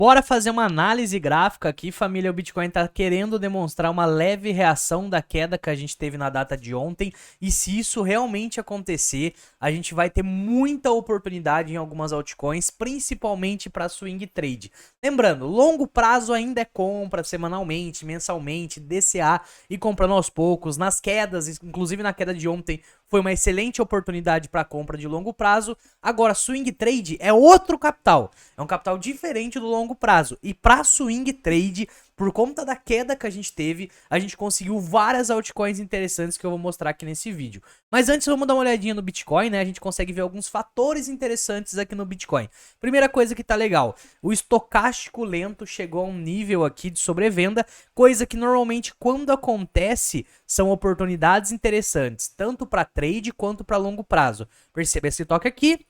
Bora fazer uma análise gráfica aqui, família. O Bitcoin está querendo demonstrar uma leve reação da queda que a gente teve na data de ontem. E se isso realmente acontecer, a gente vai ter muita oportunidade em algumas altcoins, principalmente para swing trade. Lembrando, longo prazo ainda é compra semanalmente, mensalmente, DCA e comprando aos poucos. Nas quedas, inclusive na queda de ontem, foi uma excelente oportunidade para compra de longo prazo. Agora, swing trade é outro capital. É um capital diferente do longo prazo. E para swing trade, por conta da queda que a gente teve, a gente conseguiu várias altcoins interessantes que eu vou mostrar aqui nesse vídeo. Mas antes, vamos dar uma olhadinha no Bitcoin, né? A gente consegue ver alguns fatores interessantes aqui no Bitcoin. Primeira coisa que tá legal, o estocástico lento chegou a um nível aqui de sobrevenda, coisa que normalmente quando acontece são oportunidades interessantes, tanto para trade quanto para longo prazo. Perceba esse toque aqui,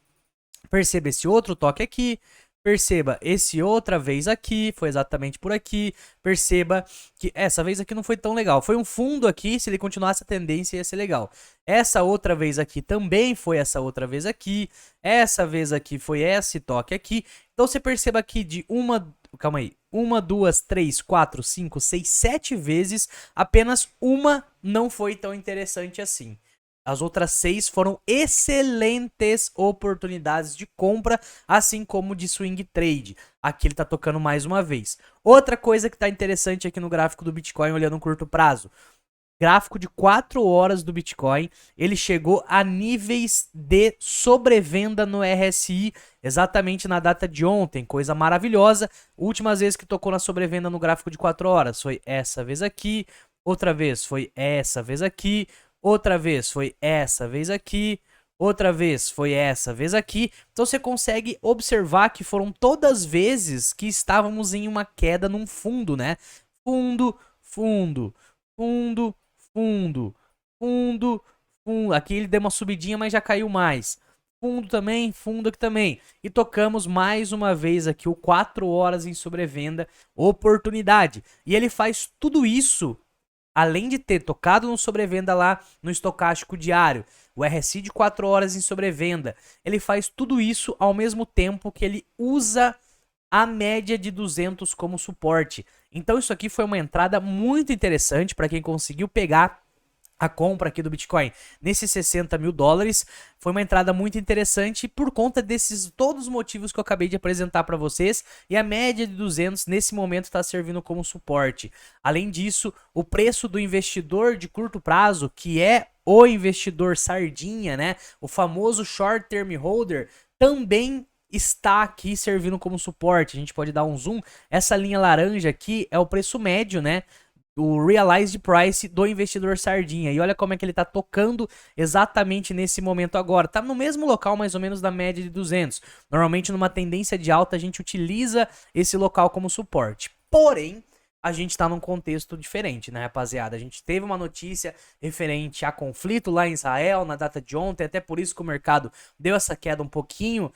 perceba esse outro toque aqui, perceba esse outra vez aqui, foi exatamente por aqui. Perceba que essa vez aqui não foi tão legal. Foi um fundo aqui, se ele continuasse a tendência ia ser legal. Essa outra vez aqui também foi essa outra vez aqui. Essa vez aqui foi esse toque aqui. Então você perceba aqui de calma aí. 1, 2, 3, 4, 5, 6, 7 vezes. Apenas uma não foi tão interessante assim. As outras 6 foram excelentes oportunidades de compra, assim como de swing trade. Aqui ele tá tocando mais uma vez. Outra coisa que tá interessante aqui no gráfico do Bitcoin, olhando no curto prazo. Gráfico de 4 horas do Bitcoin, ele chegou a níveis de sobrevenda no RSI, exatamente na data de ontem, coisa maravilhosa. Últimas vezes que tocou na sobrevenda no gráfico de 4 horas foi essa vez aqui, outra vez foi essa vez aqui, outra vez foi essa vez aqui, outra vez foi essa vez aqui. Então você consegue observar que foram todas vezes que estávamos em uma queda num fundo, né? Fundo, fundo, fundo, fundo, fundo, fundo. Aqui ele deu uma subidinha, mas já caiu mais. Fundo também, fundo aqui também. E tocamos mais uma vez aqui o 4 horas em sobrevenda, oportunidade. E ele faz tudo isso além de ter tocado no sobrevenda lá no estocástico diário, o RSI de 4 horas em sobrevenda, ele faz tudo isso ao mesmo tempo que ele usa a média de 200 como suporte. Então isso aqui foi uma entrada muito interessante para quem conseguiu pegar a compra aqui do Bitcoin nesses 60 mil dólares. Foi uma entrada muito interessante por conta desses todos os motivos que eu acabei de apresentar para vocês, e a média de 200 nesse momento está servindo como suporte. Além disso, o preço do investidor de curto prazo, que é o investidor sardinha, né, o famoso short term holder, também está aqui servindo como suporte. A gente pode dar um zoom. Essa linha laranja aqui é o preço médio, né, o realized price do investidor sardinha. E olha como é que ele tá tocando exatamente nesse momento agora. Tá no mesmo local mais ou menos da média de 200. Normalmente numa tendência de alta a gente utiliza esse local como suporte. Porém, a gente tá num contexto diferente, né, rapaziada? A gente teve uma notícia referente a conflito lá em Israel na data de ontem, até por isso que o mercado deu essa queda um pouquinho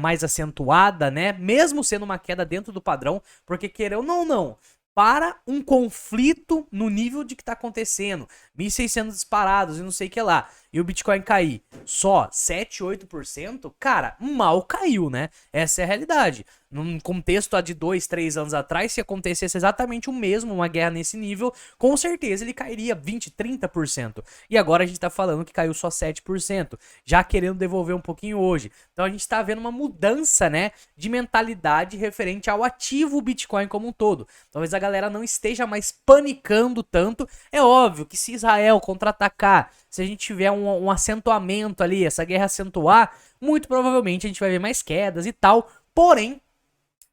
mais acentuada, né? Mesmo sendo uma queda dentro do padrão, porque querendo ou não, para um conflito no nível de que tá acontecendo, 1.600 disparados e não sei o que lá, e o Bitcoin cair só 7, 8%, cara, mal caiu, né? Essa é a realidade. Num contexto de 2, 3 anos atrás, se acontecesse exatamente o mesmo, uma guerra nesse nível, com certeza ele cairia 20, 30%. E agora a gente tá falando que caiu só 7%, já querendo devolver um pouquinho hoje. Então a gente tá vendo uma mudança, né, de mentalidade referente ao ativo Bitcoin como um todo. Talvez a galera não esteja mais panicando tanto. É óbvio que se Israel contra-atacar, se a gente tiver um acentuamento ali, essa guerra acentuar, muito provavelmente a gente vai ver mais quedas e tal. Porém,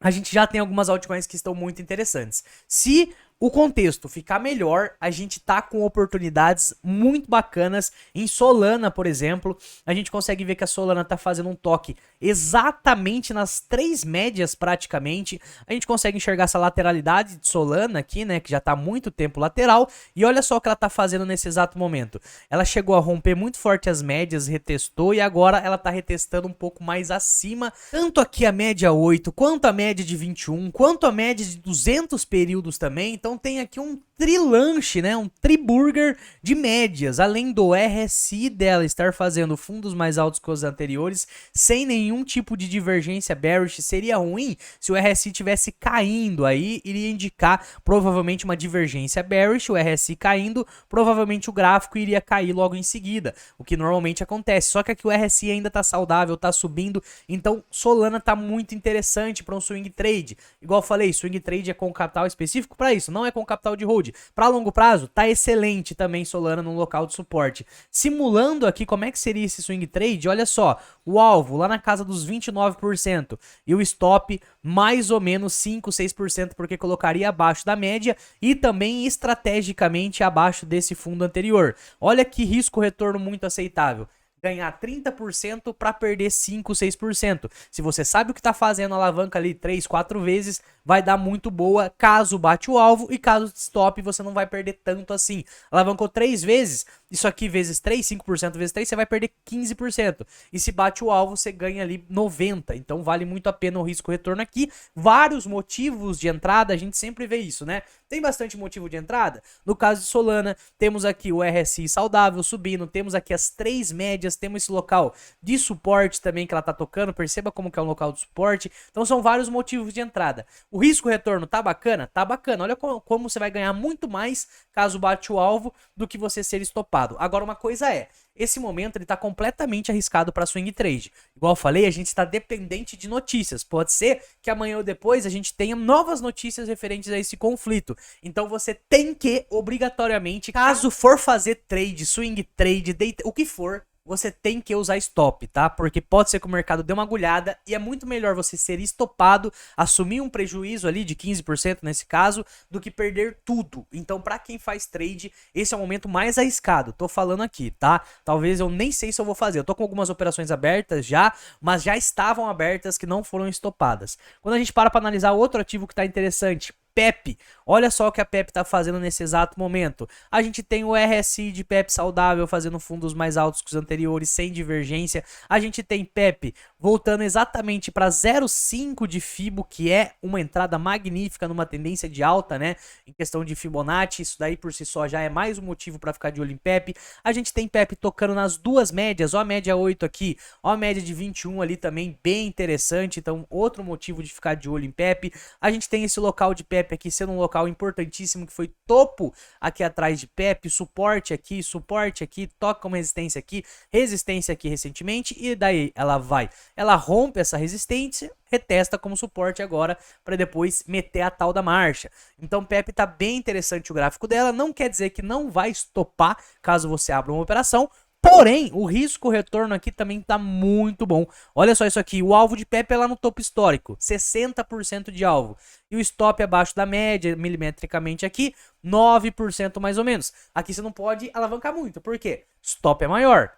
a gente já tem algumas altcoins que estão muito interessantes. Se o contexto ficar melhor, a gente tá com oportunidades muito bacanas em Solana, por exemplo. A gente consegue ver que a Solana tá fazendo um toque exatamente nas 3 médias praticamente. A gente consegue enxergar essa lateralidade de Solana aqui, né, que já tá há muito tempo lateral. E olha só o que ela tá fazendo nesse exato momento. Ela chegou a romper muito forte as médias, retestou, e agora ela tá retestando um pouco mais acima. Tanto aqui a média 8, quanto a média de 21, quanto a média de 200 períodos também. Então Então tem aqui um trilanche, né? Um triburger de médias, além do RSI dela estar fazendo fundos mais altos que os anteriores, sem nenhum tipo de divergência bearish. Seria ruim se o RSI tivesse caindo, aí iria indicar provavelmente uma divergência bearish. O RSI caindo, provavelmente o gráfico iria cair logo em seguida, o que normalmente acontece. Só que aqui o RSI ainda tá saudável, tá subindo, então Solana tá muito interessante para um swing trade. Igual eu falei, swing trade é com capital específico para isso, não é com capital de hold. Para longo prazo, tá excelente também Solana num local de suporte. Simulando aqui como é que seria esse swing trade, olha só, o alvo lá na casa dos 29% e o stop mais ou menos 5, 6%, porque colocaria abaixo da média e também estrategicamente abaixo desse fundo anterior. Olha que risco-retorno muito aceitável. Ganhar 30% para perder 5, 6%. Se você sabe o que está fazendo a alavanca ali 3, 4 vezes, vai dar muito boa caso bate o alvo e caso stop você não vai perder tanto assim. Alavancou 3 vezes, isso aqui vezes 3, 5% vezes 3, você vai perder 15%. E se bate o alvo, você ganha ali 90%. Então vale muito a pena o risco-retorno aqui. Vários motivos de entrada, a gente sempre vê isso, né? Tem bastante motivo de entrada. No caso de Solana, temos aqui o RSI saudável subindo, temos aqui as 3 médias, temos esse local de suporte também que ela tá tocando, perceba como que é um local de suporte. Então são vários motivos de entrada. O risco-retorno tá bacana? Tá bacana. Olha como você vai ganhar muito mais caso bate o alvo do que você ser estopado. Agora uma coisa é, esse momento ele tá completamente arriscado para swing trade. Igual eu falei, a gente está dependente de notícias. Pode ser que amanhã ou depois a gente tenha novas notícias referentes a esse conflito. Então você tem que, obrigatoriamente, caso for fazer trade, swing trade, o que for, você tem que usar stop, tá? Porque pode ser que o mercado dê uma agulhada e é muito melhor você ser estopado, assumir um prejuízo ali de 15% nesse caso, do que perder tudo. Então, para quem faz trade, esse é o momento mais arriscado. Tô falando aqui, tá? Talvez eu nem sei se eu vou fazer. Eu tô com algumas operações abertas já, mas já estavam abertas que não foram estopadas. Quando a gente para analisar outro ativo que tá interessante, PEP, olha só o que a PEP está fazendo nesse exato momento. A gente tem o RSI de PEP saudável fazendo fundos mais altos que os anteriores, sem divergência. A gente tem PEP voltando exatamente para 0,5 de Fibo, que é uma entrada magnífica numa tendência de alta, né? Em questão de Fibonacci, isso daí por si só já é mais um motivo para ficar de olho em PEP. A gente tem PEP tocando nas duas médias, ó a média 8 aqui, ó a média de 21 ali também, bem interessante. Então, outro motivo de ficar de olho em PEP. A gente tem esse local de PEP aqui sendo um local importantíssimo que foi topo aqui atrás de PEP, suporte aqui, toca como resistência aqui recentemente e daí ela rompe essa resistência, retesta como suporte agora para depois meter a tal da marcha. Então PEP tá bem interessante o gráfico dela, não quer dizer que não vai estopar caso você abra uma operação. Porém, o risco-retorno aqui também tá muito bom. Olha só isso aqui, o alvo de PEP é lá no topo histórico, 60% de alvo. E o stop abaixo da média, milimetricamente aqui, 9% mais ou menos. Aqui você não pode alavancar muito, por quê? Stop é maior.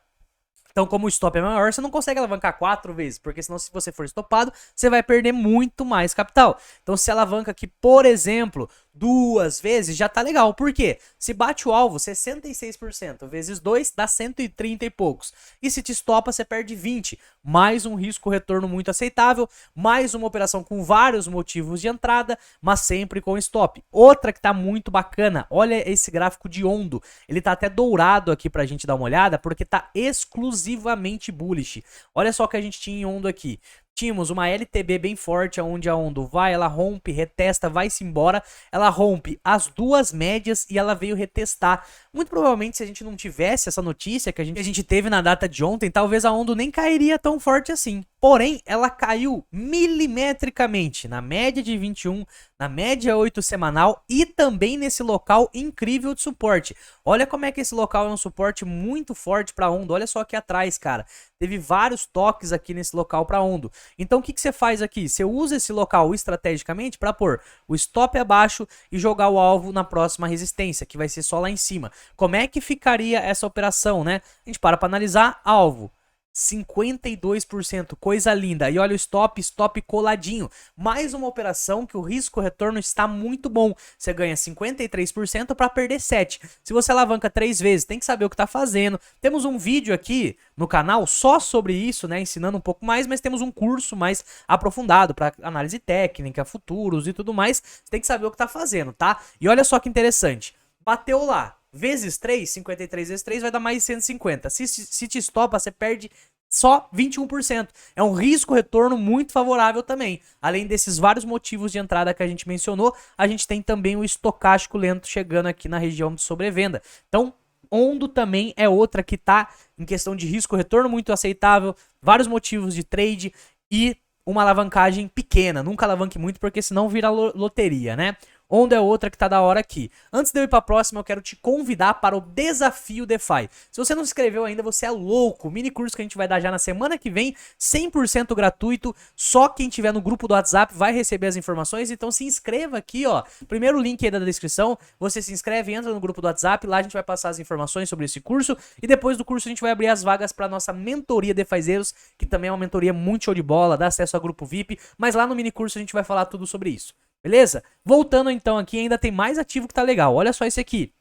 Então, como o stop é maior, você não consegue alavancar 4 vezes, porque senão se você for estopado, você vai perder muito mais capital. Então, se alavanca aqui, por exemplo, 2 vezes, já tá legal. Por quê? Se bate o alvo, 66%, vezes 2 dá 130 e poucos. E se te estopa, você perde 20. Mais um risco-retorno muito aceitável, mais uma operação com vários motivos de entrada, mas sempre com stop. Outra que tá muito bacana, olha esse gráfico de Ondo. Ele tá até dourado aqui pra gente dar uma olhada, porque tá exclusivamente bullish. Olha só o que a gente tinha em Ondo aqui. Tínhamos uma LTB bem forte, onde a Ondo vai, ela rompe, retesta, vai-se embora, ela rompe as duas médias e ela veio retestar. Muito provavelmente, se a gente não tivesse essa notícia que a gente teve na data de ontem, talvez a Ondo nem cairia tão forte assim. Porém, ela caiu milimetricamente na média de 21, na média 8 semanal e também nesse local incrível de suporte. Olha como é que esse local é um suporte muito forte para Ondo. Olha só aqui atrás, cara. Teve vários toques aqui nesse local para Ondo. Então, o que você faz aqui? Você usa esse local estrategicamente para pôr o stop abaixo e jogar o alvo na próxima resistência, que vai ser só lá em cima. Como é que ficaria essa operação, né? A gente para analisar alvo. 52%, coisa linda. E olha o stop coladinho. Mais uma operação que o risco-retorno está muito bom. Você ganha 53% para perder 7%. Se você alavanca 3 vezes, tem que saber o que está fazendo. Temos um vídeo aqui no canal só sobre isso, né? Ensinando um pouco mais, mas temos um curso mais aprofundado para análise técnica, futuros e tudo mais. Você tem que saber o que está fazendo, tá? E olha só que interessante. Bateu lá. Vezes 3, 53 vezes 3 vai dar mais 150. Se te estopa, você perde só 21%. É um risco-retorno muito favorável também. Além desses vários motivos de entrada que a gente mencionou, a gente tem também o estocástico lento chegando aqui na região de sobrevenda. Então, Ondo também é outra que tá em questão de risco-retorno muito aceitável, vários motivos de trade e uma alavancagem pequena. Nunca alavanque muito porque senão vira loteria, né? Ondo é outra que tá da hora aqui. Antes de eu ir pra próxima, eu quero te convidar para o Desafio DeFi. Se você não se inscreveu ainda, você é louco. O mini curso que a gente vai dar já na semana que vem, 100% gratuito. Só quem tiver no grupo do WhatsApp vai receber as informações. Então se inscreva aqui, ó. Primeiro link aí da descrição. Você se inscreve, entra no grupo do WhatsApp. Lá a gente vai passar as informações sobre esse curso. E depois do curso a gente vai abrir as vagas para nossa mentoria DeFizeiros, que também é uma mentoria muito show de bola, dá acesso a grupo VIP. Mas lá no mini curso a gente vai falar tudo sobre isso. Beleza? Voltando então aqui, ainda tem mais ativo que tá legal. Olha só esse aqui.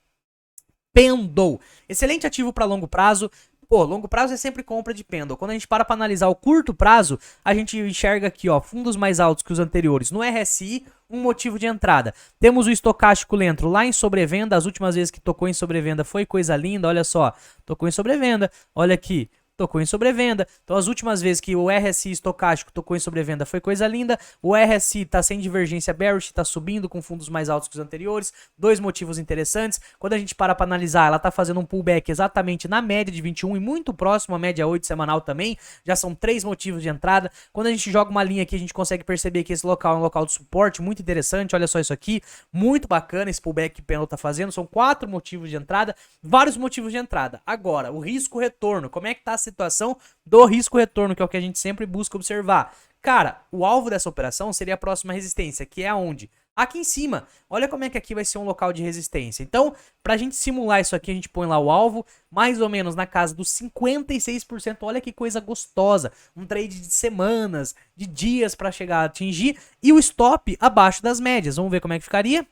Pendle. Excelente ativo para longo prazo. Pô, longo prazo é sempre compra de Pendle. Quando a gente para analisar o curto prazo, a gente enxerga aqui, ó, fundos mais altos que os anteriores. No RSI, um motivo de entrada. Temos o estocástico lento lá em sobrevenda. As últimas vezes que tocou em sobrevenda foi coisa linda. Olha só, tocou em sobrevenda. Olha aqui. Tocou em sobrevenda. Então as últimas vezes que o RSI estocástico tocou em sobrevenda foi coisa linda. O RSI tá sem divergência bearish, tá subindo com fundos mais altos que os anteriores. Dois motivos interessantes. Quando a gente para analisar, ela tá fazendo um pullback exatamente na média de 21 e muito próximo à média 8 semanal também. Já são 3 motivos de entrada. Quando a gente joga uma linha aqui, a gente consegue perceber que esse local é um local de suporte muito interessante. Olha só isso aqui. Muito bacana esse pullback que o Pendle tá fazendo. São 4 motivos de entrada. Vários motivos de entrada. Agora, o risco-retorno. Como é que tá a situação do risco-retorno, que é o que a gente sempre busca observar? Cara, o alvo dessa operação seria a próxima resistência, que é aonde? Aqui em cima. Olha como é que aqui vai ser um local de resistência. Então, pra gente simular isso aqui, a gente põe lá o alvo, mais ou menos na casa dos 56%. Olha que coisa gostosa. Um trade de semanas, de dias para chegar a atingir. E o stop abaixo das médias. Vamos ver como é que ficaria?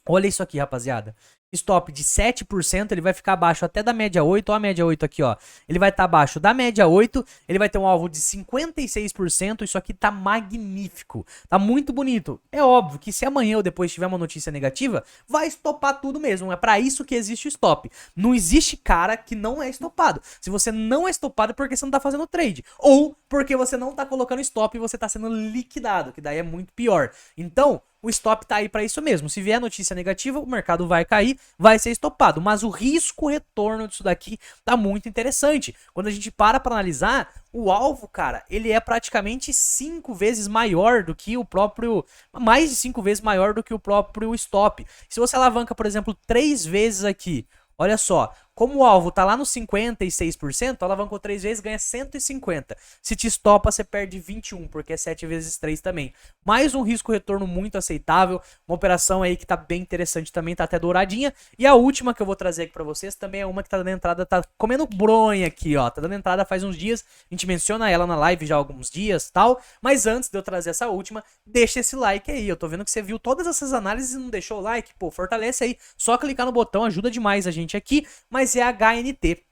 Olha isso aqui, rapaziada. Stop de 7%, ele vai ficar abaixo até da média 8, ó a média 8 aqui, ó. Ele vai estar abaixo da média 8, ele vai ter um alvo de 56%, isso aqui tá magnífico, tá muito bonito. É óbvio que se amanhã ou depois tiver uma notícia negativa, vai estopar tudo mesmo, é pra isso que existe o stop. Não existe cara que não é estopado. Se você não é estopado é porque você não tá fazendo trade, ou porque você não tá colocando stop e você tá sendo liquidado, que daí é muito pior. Então, o stop tá aí para isso mesmo. Se vier notícia negativa, o mercado vai cair, vai ser estopado. Mas o risco-retorno disso daqui tá muito interessante. Quando a gente para analisar, o alvo, cara, ele é praticamente 5 vezes maior do que o próprio... Mais de 5 vezes maior do que o próprio stop. Se você alavanca, por exemplo, 3 vezes aqui, olha só, como o alvo tá lá nos 56%, alavancou 3 vezes, ganha 150. Se te estopa, você perde 21, porque é 7 vezes 3 também. Mais um risco-retorno muito aceitável, uma operação aí que tá bem interessante também, tá até douradinha. E a última que eu vou trazer aqui pra vocês também é uma que tá dando entrada, tá comendo bronha aqui, ó. Tá dando entrada faz uns dias, a gente menciona ela na live já há alguns dias e tal. Mas antes de eu trazer essa última, deixa esse like aí. Eu tô vendo que você viu todas essas análises e não deixou o like, pô, fortalece aí. Só clicar no botão, ajuda demais a gente aqui, mas é HNT.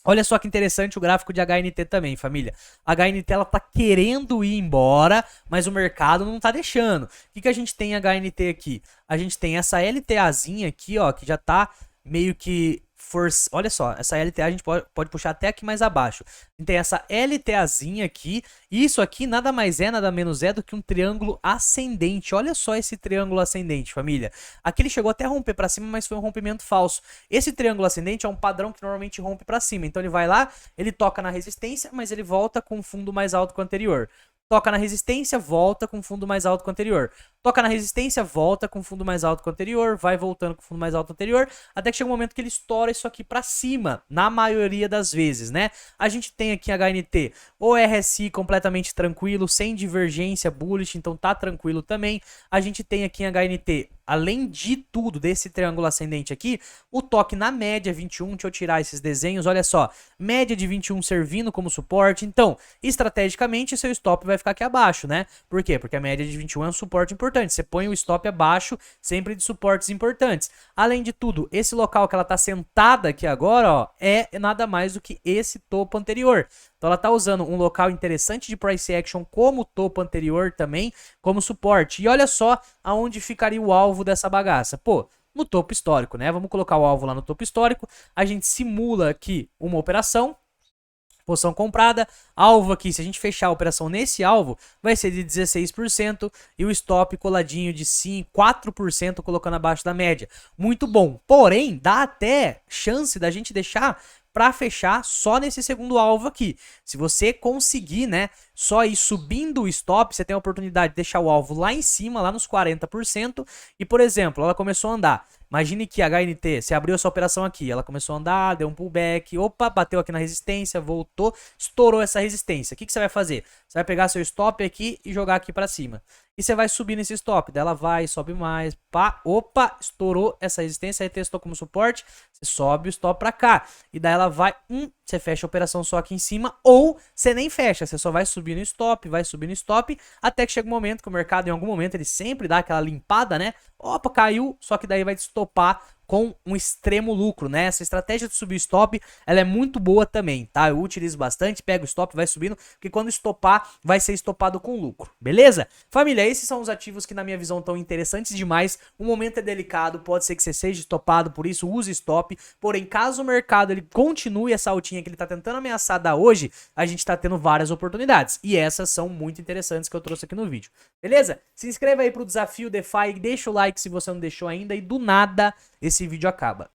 Olha só que interessante o gráfico de HNT também, família. A HNT ela tá querendo ir embora, mas o mercado não tá deixando. O que a gente tem em HNT aqui? A gente tem essa LTAzinha aqui, ó, que já tá meio que... Olha só, essa LTA a gente pode puxar até aqui mais abaixo. A gente tem essa LTAzinha aqui, e isso aqui nada mais é, nada menos é do que um triângulo ascendente. Olha só esse triângulo ascendente, família. Aqui ele chegou até a romper para cima, mas foi um rompimento falso. Esse triângulo ascendente é um padrão que normalmente rompe para cima. Então ele vai lá, ele toca na resistência, mas ele volta com um fundo mais alto que o anterior. Toca na resistência, volta com fundo mais alto que o anterior. toca na resistência, volta com fundo mais alto que o anterior, vai voltando com fundo mais alto que o anterior, até que chega um momento que ele estoura isso aqui pra cima, na maioria das vezes, né? A gente tem aqui em HNT o RSI completamente tranquilo, sem divergência bullish, então tá tranquilo também. A gente tem aqui em HNT, além de tudo, desse triângulo ascendente aqui, o toque na média 21, deixa eu tirar esses desenhos, olha só, média de 21 servindo como suporte, então, estrategicamente, seu stop vai ficar aqui abaixo, né? Por quê? Porque a média de 21 é um suporte importante, você põe o stop abaixo, sempre de suportes importantes. Além de tudo, esse local que ela tá sentada aqui agora, ó, é nada mais do que esse topo anterior. Então ela tá usando um local interessante de price action como topo anterior também, como suporte. E olha só aonde ficaria o alvo dessa bagaça. Pô, no topo histórico, né? Vamos colocar o alvo lá no topo histórico. A gente simula aqui uma operação. Posição comprada, alvo aqui, se a gente fechar a operação nesse alvo, vai ser de 16% e o stop coladinho de 5, 4% colocando abaixo da média. Muito bom, porém, dá até chance da gente deixar para fechar só nesse segundo alvo aqui. Se você conseguir, né, só ir subindo o stop, você tem a oportunidade de deixar o alvo lá em cima, lá nos 40%, e por exemplo, ela começou a andar. Imagine que a HNT, você abriu essa operação aqui, ela começou a andar, deu um pullback, opa, bateu aqui na resistência, voltou, estourou essa resistência. O que você vai fazer? Você vai pegar seu stop aqui e jogar aqui para cima. E você vai subir nesse stop, daí ela vai, sobe mais, pá, opa, estourou essa resistência, aí testou como suporte, você sobe o stop para cá. E daí ela vai, você fecha a operação só aqui em cima, ou você nem fecha, você só vai subir no stop, até que chega um momento que o mercado, em algum momento, ele sempre dá aquela limpada, né? Opa, caiu, só que daí vai estopar com um extremo lucro, né? Essa estratégia de subir stop, ela é muito boa também, tá? Eu utilizo bastante, pego o stop, vai subindo, porque quando estopar, vai ser estopado com lucro, beleza? Família, esses são os ativos que na minha visão estão interessantes demais, o momento é delicado, pode ser que você seja estopado, por isso use stop, porém, caso o mercado ele continue essa altinha que ele tá tentando ameaçar dar hoje, a gente tá tendo várias oportunidades, e essas são muito interessantes que eu trouxe aqui no vídeo, beleza? Se inscreva aí pro Desafio DeFi, deixa o like se você não deixou ainda, e do nada esse vídeo acaba.